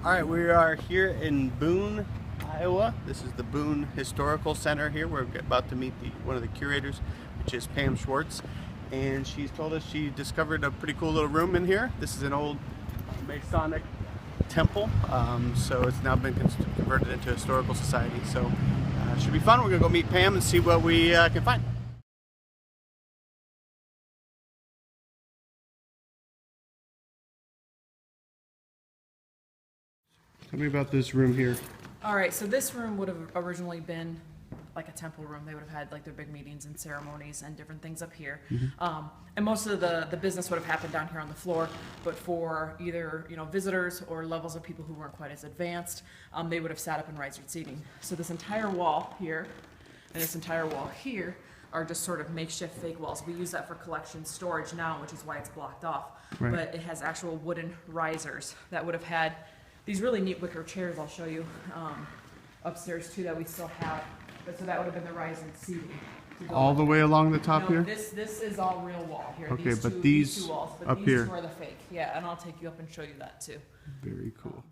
All right, we are here in Boone, Iowa. This is the Boone Historical Center here. We're about to meet one of the curators, which is Pam Schwartz. And she's told us she discovered a pretty cool little room in here. This is an old Masonic temple, so it's now been converted into a historical society. So it should be fun. We're gonna go meet Pam and see what we can find. Tell me about this room here. All right, so this room would have originally been like a temple room. They would have had like their big meetings and ceremonies and different things up here. And most of the business would have happened down here on the floor, but for either visitors or levels of people who weren't quite as advanced, they would have sat up in risered seating. So this entire wall here and this entire wall here are just sort of makeshift fake walls. We use that for collection storage now, which is why it's blocked off. Right. But it has actual wooden risers that would have had these really neat wicker chairs. I'll show you upstairs too that we still have. But so that would have been the rising seating. All the way along the top here? This is all real wall here. Okay, but these two walls, but up these here two are the fake. Yeah, and I'll take you up and show you that too. Very cool.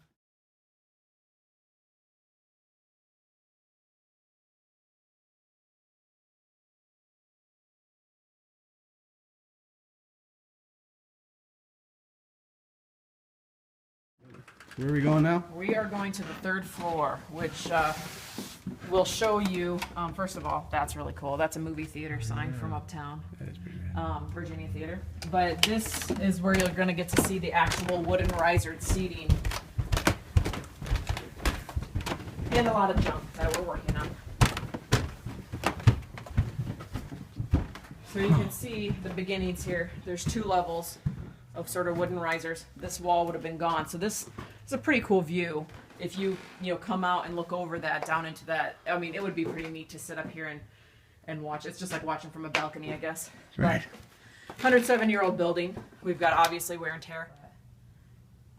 Where are we going now? We are going to the third floor, which will show you, first of all, that's really cool. That's a movie theater sign from uptown, That is pretty rad. Virginia Theater. But this is where you're going to get to see the actual wooden risered seating and a lot of junk that we're working on. So you can see the beginnings here. There's two levels of sort of wooden risers. This wall would have been gone. So this is a pretty cool view. If you come out and look over that, down into that, I mean, it would be pretty neat to sit up here and watch. It's just like watching from a balcony, I guess. Right. 107-year-old building. We've got obviously wear and tear.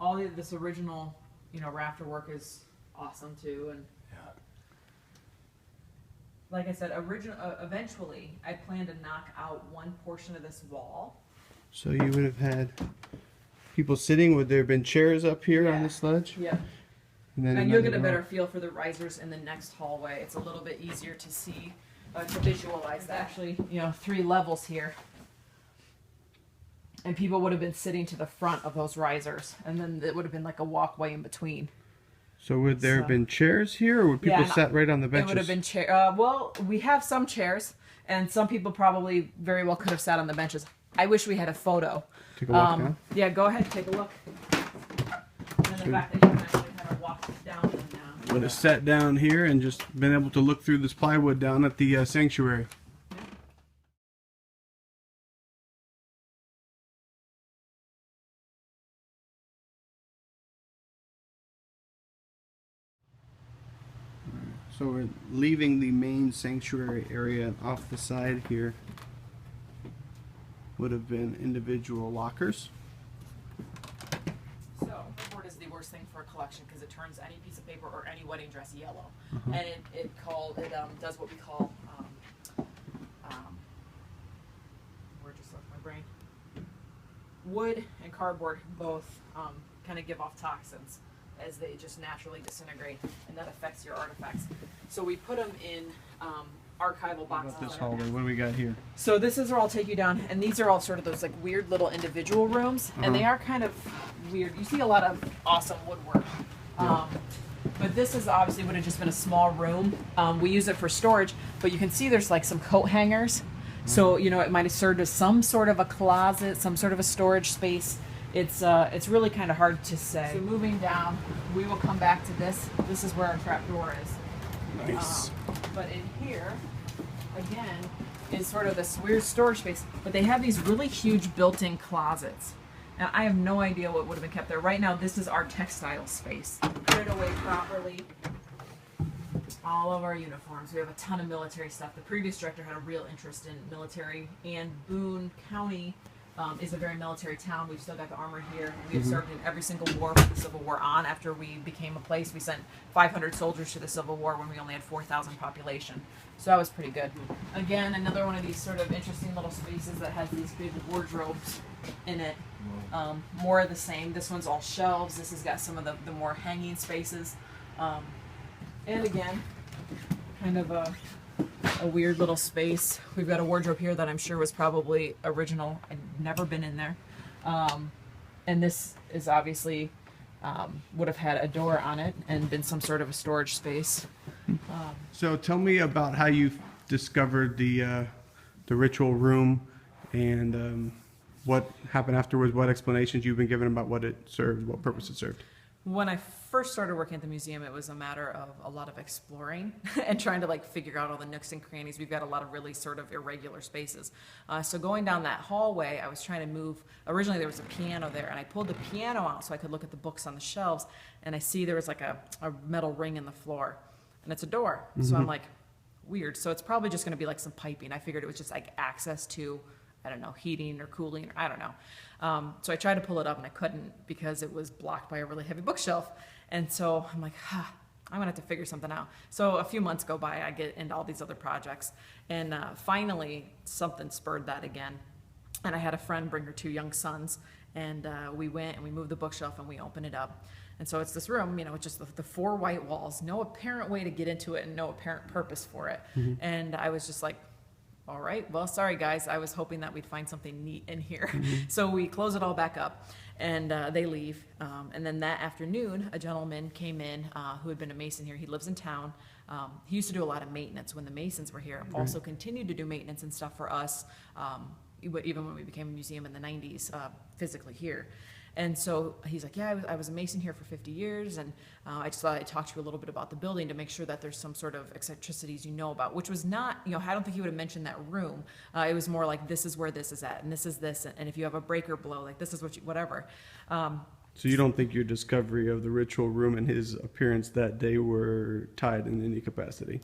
All this original, rafter work is awesome too. And like I said, eventually I plan to knock out one portion of this wall. So you would have had people sitting. Would there have been chairs up here on this ledge? Yeah. And you'll get a better feel for the risers in the next hallway. It's a little bit easier to see, to visualize that. Actually, 3 levels here. And people would have been sitting to the front of those risers. And then it would have been like a walkway in between. So would there have been chairs here, or would people sat right on the benches? It would have been chairs. Well, we have some chairs, and some people probably very well could have sat on the benches. I wish we had a photo. Take a walk down? Yeah, go ahead, take a look. And the fact that you can actually kind of walk down and down. Would have sat down here and just been able to look through this plywood down at the sanctuary. So we're leaving the main sanctuary area, and off the side here would have been individual lockers. So, board is the worst thing for a collection because it turns any piece of paper or any wedding dress yellow, and it does what we call where just left my brain. Wood and cardboard both kind of give off toxins as they just naturally disintegrate, and that affects your artifacts. So we put them in archival boxes. This hallway, what do we got here? So this is where I'll take you down, and these are all sort of those like weird little individual rooms, and they are kind of weird. You see a lot of awesome woodwork. But this is obviously would have just been a small room. We use it for storage, but you can see there's like some coat hangers. So, it might have served as some sort of a closet, some sort of a storage space. It's really kind of hard to say. So moving down, we will come back to this. This is where our trap door is. Nice. But in here, again, is sort of this weird storage space. But they have these really huge built-in closets. And I have no idea what would have been kept there. Right now, this is our textile space. Put it away properly. All of our uniforms. We have a ton of military stuff. The previous director had a real interest in military, and Boone County is a very military town. We've still got the armor here. We have served in every single war from the Civil War on. After we became a place, we sent 500 soldiers to the Civil War when we only had 4,000 population. So that was pretty good. Again, another one of these sort of interesting little spaces that has these big wardrobes in it. More of the same. This one's all shelves. This has got some of the more hanging spaces. And again, kind of a weird little space. We've got a wardrobe here that I'm sure was probably original. I'd never been in there. And this is obviously would have had a door on it and been some sort of a storage space. So tell me about how you discovered the ritual room and what happened afterwards, what explanations you've been given about what it served, what purpose it served. When I first started working at the museum, it was a matter of a lot of exploring and trying to like figure out all the nooks and crannies. We've got a lot of really sort of irregular spaces. So going down that hallway, I was trying to move. Originally, there was a piano there, and I pulled the piano out so I could look at the books on the shelves, and I see there was like a metal ring in the floor, and it's a door. So I'm like, weird. So it's probably just going to be like some piping. I figured it was just like access to, I don't know, heating or cooling, or I don't know. So I tried to pull it up and I couldn't because it was blocked by a really heavy bookshelf. And so I'm like, I'm gonna have to figure something out. So a few months go by, I get into all these other projects, and finally something spurred that again. And I had a friend bring her 2 young sons, and we went and we moved the bookshelf and we opened it up. And so it's this room, you know, with just the 4 white walls, no apparent way to get into it and no apparent purpose for it. And I was just like, all right, well, sorry guys, I was hoping that we'd find something neat in here. So we close it all back up, and they leave. And then that afternoon, a gentleman came in who had been a Mason here. He lives in town. He used to do a lot of maintenance when the Masons were here. Also continued to do maintenance and stuff for us, even when we became a museum in the 90s, physically here. And so he's like, yeah, I was a Mason here for 50 years, and I just thought I'd talk to you a little bit about the building to make sure that there's some sort of eccentricities you know about, which was not, you know, I don't think he would have mentioned that room. It was more like, this is where this is at, and this is this, and if you have a breaker blow, like this is what you, whatever. So you don't think your discovery of the ritual room and his appearance that day were tied in any capacity?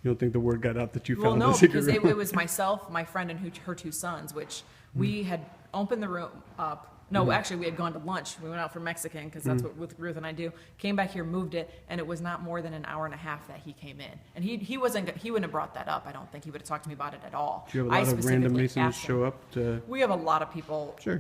You don't think the word got out that you found the secret room? Well, no, because it was myself, my friend, and her 2 sons, which we had opened the room up. No, actually, we had gone to lunch. We went out for Mexican because that's what Ruth and I do. Came back here, moved it, and it was not more than an hour and a half that he came in. And he wouldn't have brought that up. I don't think he would have talked to me about it at all. Do you have a lot of random Masons show up to? We have a lot of people. Sure.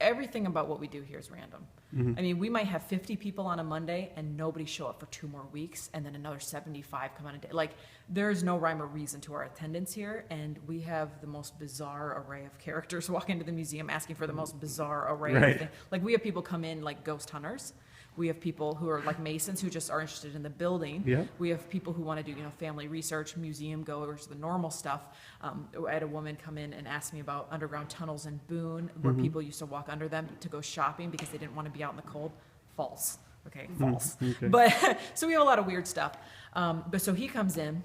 Everything about what we do here is random. I mean, we might have 50 people on a Monday and nobody show up for 2 more weeks, and then another 75 come on a day. Like, there's no rhyme or reason to our attendance here, and we have the most bizarre array of characters walk into the museum asking for the most bizarre array of things. Like, we have people come in like ghost hunters. We have people who are like Masons who just are interested in the building. Yeah. We have people who want to do, you know, family research, museum goers, the normal stuff. I had a woman come in and ask me about underground tunnels in Boone where people used to walk under them to go shopping because they didn't want to be out in the cold. False. Okay, false. Okay. But so we have a lot of weird stuff. But so he comes in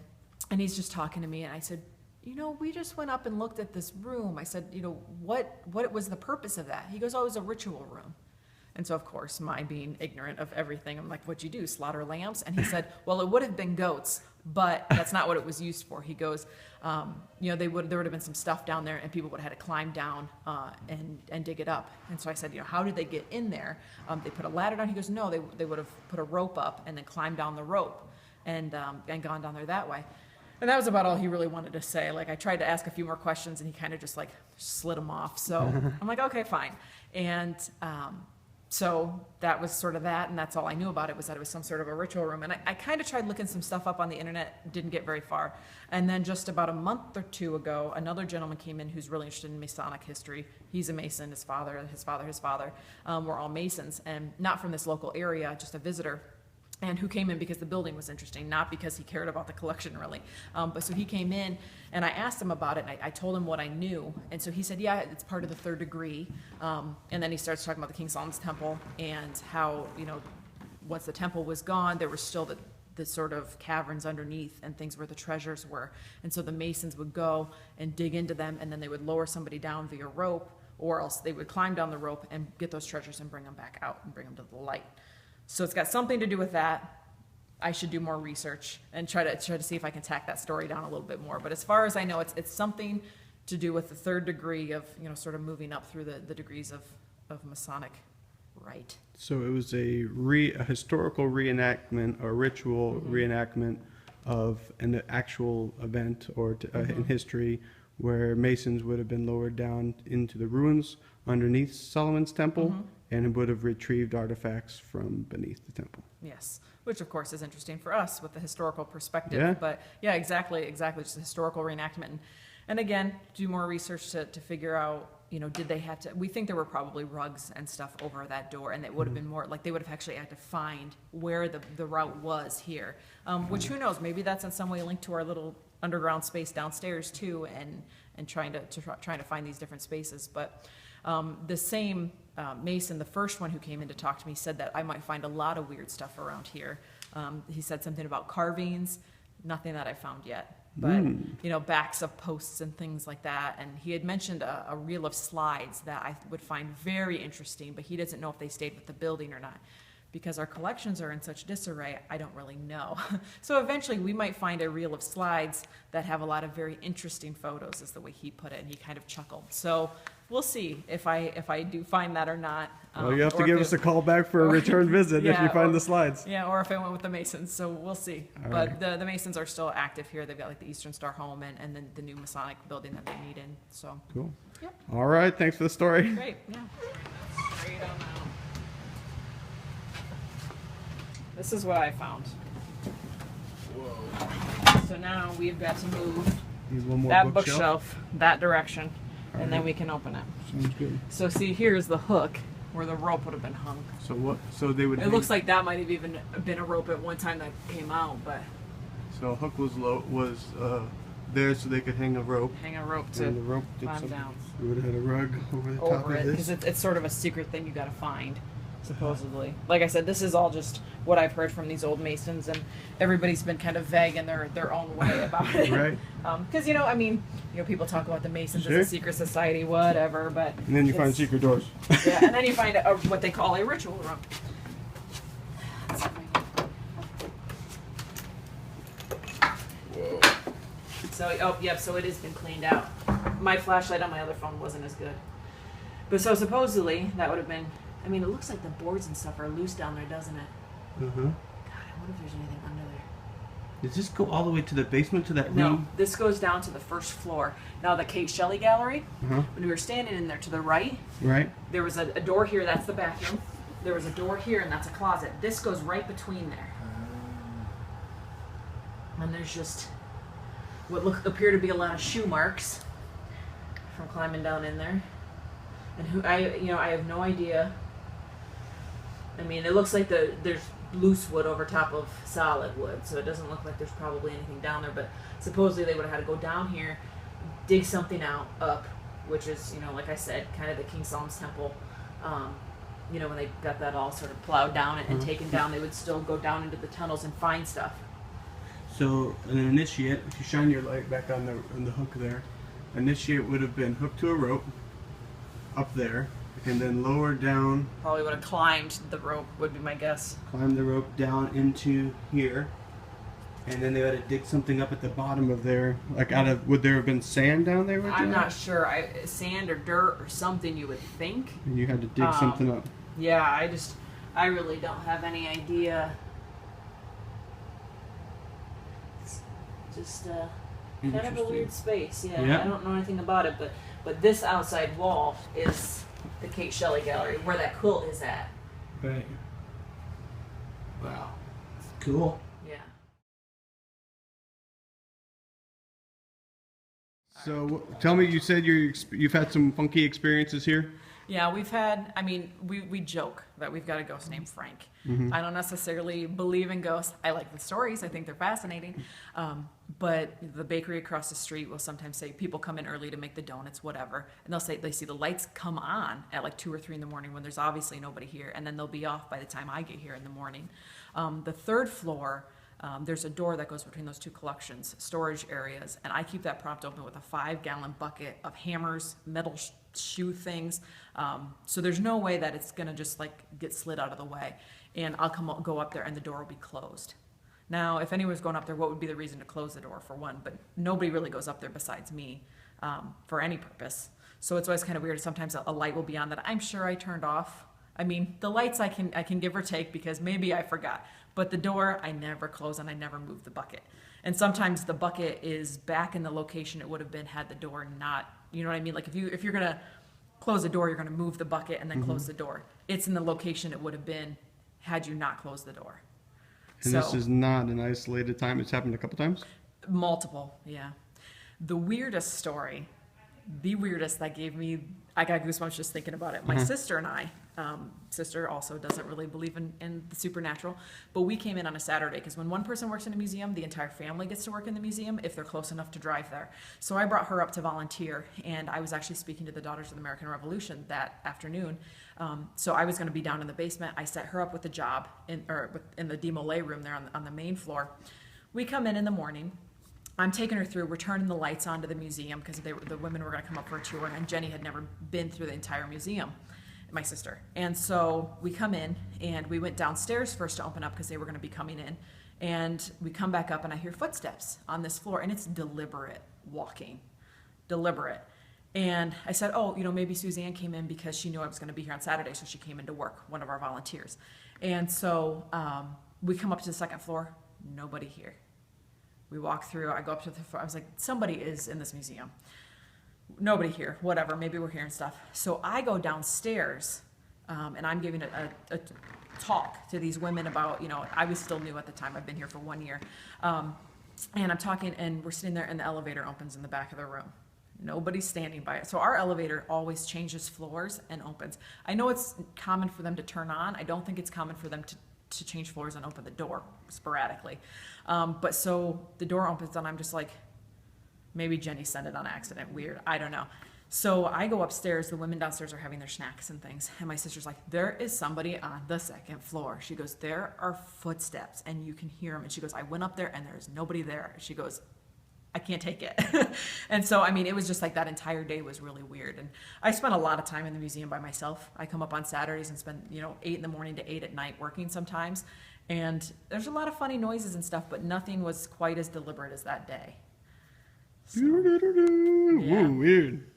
and he's just talking to me, and I said, you know, we just went up and looked at this room. I said, you know, what was the purpose of that? He goes, oh, it was a ritual room. And so, of course, my being ignorant of everything, I'm like, what'd you do, slaughter lambs? And he said, well, it would have been goats, but that's not what it was used for. He goes, you know, there would have been some stuff down there, and people would have had to climb down and dig it up. And so I said, you know, how did they get in there? They put a ladder down. He goes, no, they would have put a rope up and then climbed down the rope and gone down there that way. And that was about all he really wanted to say. Like, I tried to ask a few more questions, and he kind of just, like, slid them off. So I'm like, okay, fine. And so that was sort of that, and that's all I knew about it, was that it was some sort of a ritual room. And I kind of tried looking some stuff up on the internet, didn't get very far. And then just about a month or 2 ago, another gentleman came in who's really interested in Masonic history. He's a Mason, his father, we're all Masons, and not from this local area, just a visitor. And who came in because the building was interesting, not because he cared about the collection, really. But so he came in, and I asked him about it, and I told him what I knew. And so he said, yeah, it's part of the 3rd degree. And then he starts talking about the King Solomon's Temple and how, you know, once the temple was gone, there were still the sort of caverns underneath and things where the treasures were. And so the Masons would go and dig into them, and then they would lower somebody down via rope, or else they would climb down the rope and get those treasures and bring them back out and bring them to the light. So it's got something to do with that. I should do more research and try to see if I can tack that story down a little bit more. But as far as I know, it's something to do with the 3rd degree of, you know, sort of moving up through the degrees of Masonic rite. So it was a historical reenactment or ritual reenactment of an actual event or in history where Masons would have been lowered down into the ruins underneath Solomon's temple and would have retrieved artifacts from beneath the temple. Yes, which of course is interesting for us with the historical perspective. Yeah. But yeah, exactly, just a historical reenactment. And again, do more research to figure out, you know, did they have to, we think there were probably rugs and stuff over that door, and it would have been more, like they would have actually had to find where the route was here. Which who knows, maybe that's in some way linked to our little underground space downstairs too, and trying to find these different spaces. But the same Mason, the first one who came in to talk to me, said that I might find a lot of weird stuff around here. He said something about carvings, nothing that I found yet. But, you know, backs of posts and things like that. And he had mentioned a reel of slides that I would find very interesting, but he doesn't know if they stayed with the building or not. Because our collections are in such disarray, I don't really know. So eventually we might find a reel of slides that have a lot of very interesting photos, is the way he put it, and he kind of chuckled. So we'll see if I do find that or not. Well, you have to or give if us a call back for a return visit if yeah, you find or- the slides. Yeah, or if I went with the Masons, so we'll see. All But right. the Masons are still active here. They've got like the Eastern Star Home and then the new Masonic building that they meet in, so. Cool. Yep. All right, thanks for the story. Great, yeah. Straight on out. This is what I found. Whoa. So now we've got to move Need one more that bookshelf that direction, and then we can open it. Sounds good. So see, here's the hook where the rope would have been hung. So what? So they would. It looks like that might have even been a rope at one time that came out, but So a hook was there so they could hang a rope. hang a rope And the to rope did climb something. down We would have had a rug over the top over of it, because this. it's sort of a secret thing you got to find, supposedly. Like I said, this is all just what I've heard from these old Masons, and everybody's been kind of vague in their own way about it. Right. Because you know, I mean, you know, people talk about the Masons Sure. as a secret society, whatever, but And then you find it's- secret doors. yeah, and then you find what they call a ritual room. So, oh, yep, so it has been cleaned out. My flashlight on my other phone wasn't as good. But so supposedly, that would have been, I mean, it looks like the boards and stuff are loose down there, doesn't it? God, I wonder if there's anything under there. Does this go all the way to the basement to that No, room? this goes down to the first floor. Now, the Kate Shelley Gallery, Uh-huh. when we were standing in there to the right, Right. there was a door here, that's the bathroom. There was a door here, and that's a closet. This goes right between there. And there's just what appear to be a lot of shoe marks from climbing down in there. And I have no idea. I mean, it looks like there's loose wood over top of solid wood, so it doesn't look like there's probably anything down there. But supposedly they would have had to go down here, dig something up, which is, you know, like I said, kind of the King Solomon's Temple. You know, when they got that all sort of plowed down and taken down, they would still go down into the tunnels and find stuff. So an initiate, if you shine your light back on the hook there, initiate would have been hooked to a rope up there, and then lowered down, Probably would have climbed the rope, would be my guess. climbed the rope down into here, and then they had to dig something up at the bottom of there, like out of, would there have been sand down there? With I'm that? not sure. Sand or dirt or something, you would think. And you had to dig something up. Yeah, I really don't have any idea. It's just kind of a Interesting. weird space. Yeah, Yeah. I don't know anything about it, but this outside wall is the Kate Shelley Gallery, where that quilt is at. Right. Wow. Cool. Yeah. So tell me, you said you've had some funky experiences here? Yeah, we've had, I mean, we joke that we've got a ghost named Frank. I don't necessarily believe in ghosts. I like the stories. I think they're fascinating. But the bakery across the street will sometimes say people come in early to make the donuts, whatever. And they'll say they see the lights come on at like 2 or 3 in the morning when there's obviously nobody here. And then they'll be off by the time I get here in the morning. The third floor, there's a door that goes between those two collections, storage areas, and I keep that propped open with a 5-gallon bucket of hammers, metal shoe things. So there's no way that it's gonna just like get slid out of the way. And I'll go up there and the door will be closed. Now, if anyone's going up there, what would be the reason to close the door, for one? But nobody really goes up there besides me for any purpose. So it's always kind of weird. Sometimes a light will be on that I'm sure I turned off. I mean, the lights I can give or take because maybe I forgot. But the door, I never close and I never move the bucket. And sometimes the bucket is back in the location it would have been had the door not, you know what I mean? Like if you're gonna close the door, you're gonna move the bucket and then close the door. It's in the location it would have been had you not closed the door. And this is not an isolated time. It's happened a couple times? Multiple, yeah. The weirdest story, the weirdest that gave me, I got goosebumps just thinking about it. My sister and I, sister also doesn't really believe in the supernatural, but we came in on a Saturday because when one person works in a museum, the entire family gets to work in the museum if they're close enough to drive there. So I brought her up to volunteer, and I was actually speaking to the Daughters of the American Revolution that afternoon. So I was going to be down in the basement. I set her up with a job in the demolay room there on the main floor. We come in the morning. I'm taking her through. We're turning the lights on to the museum because the women were going to come up for a tour, and Jenny had never been through the entire museum, my sister. And so we come in, and we went downstairs first to open up because they were going to be coming in. And we come back up, and I hear footsteps on this floor, and it's deliberate walking, deliberate. And I said, oh, maybe Suzanne came in because she knew I was going to be here on Saturday, so she came into work, one of our volunteers. And so we come up to the second floor, nobody here. We walk through, I go up to the floor, I was like, somebody is in this museum. Nobody here, whatever, maybe we're hearing stuff. So I go downstairs, and I'm giving a talk to these women about, I was still new at the time, I've been here for 1 year. And I'm talking, and we're sitting there, and the elevator opens in the back of the room. Nobody's standing by it. So our elevator always changes floors and opens. I know it's common for them to turn on. I don't think it's common for them to change floors and open the door sporadically. But so the door opens, and I'm just like, maybe Jenny sent it on accident. Weird. I don't know. So I go upstairs. The women downstairs are having their snacks and things. And my sister's like, there is somebody on the second floor. She goes, there are footsteps, and you can hear them. And she goes, I went up there, and there's nobody there. She goes, I can't take it. And so, it was just like that entire day was really weird. And I spent a lot of time in the museum by myself. I come up on Saturdays and spend, 8 in the morning to 8 at night working sometimes. And there's a lot of funny noises and stuff, but nothing was quite as deliberate as that day. So, Whoa, weird.